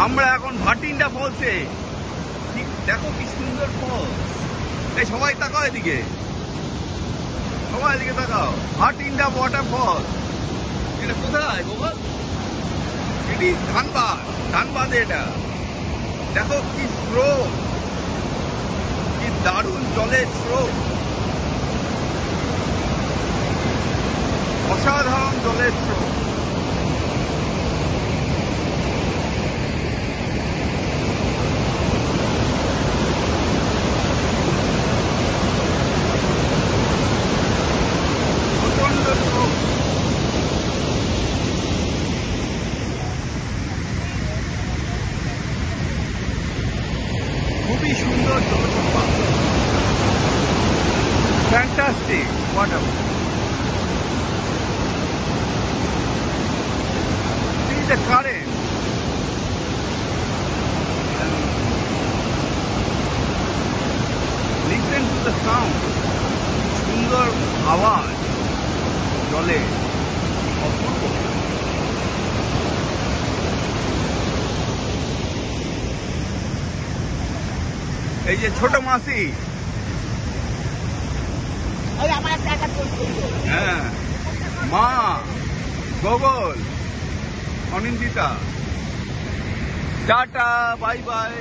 আমরা এখন ভাটিন্ডা ফলসে, দেখো কি সুন্দর ফল। এই সবাই তাকাও এদিকে, সবাই এদিকে তাকাও। ভাটিন্ডা ওয়াটারফল, এটা কোথায় বাবা? এটি ধানবাদে। এটা দেখো কি স্রোত, কি দারুণ জলের স্রোত, অসাধারণ জলের স্রোত। প্রচন্ড স্রোত, খুবই সুন্দর জলপ্রপাত, fantastic waterfall. See the current. Listen to the sound. সুন্দর আওয়াজ জলে, অপূর্ব। এই যে ছোট মাসি, হ্যাঁ, মা, goggle, Anindita, tata, bye bye.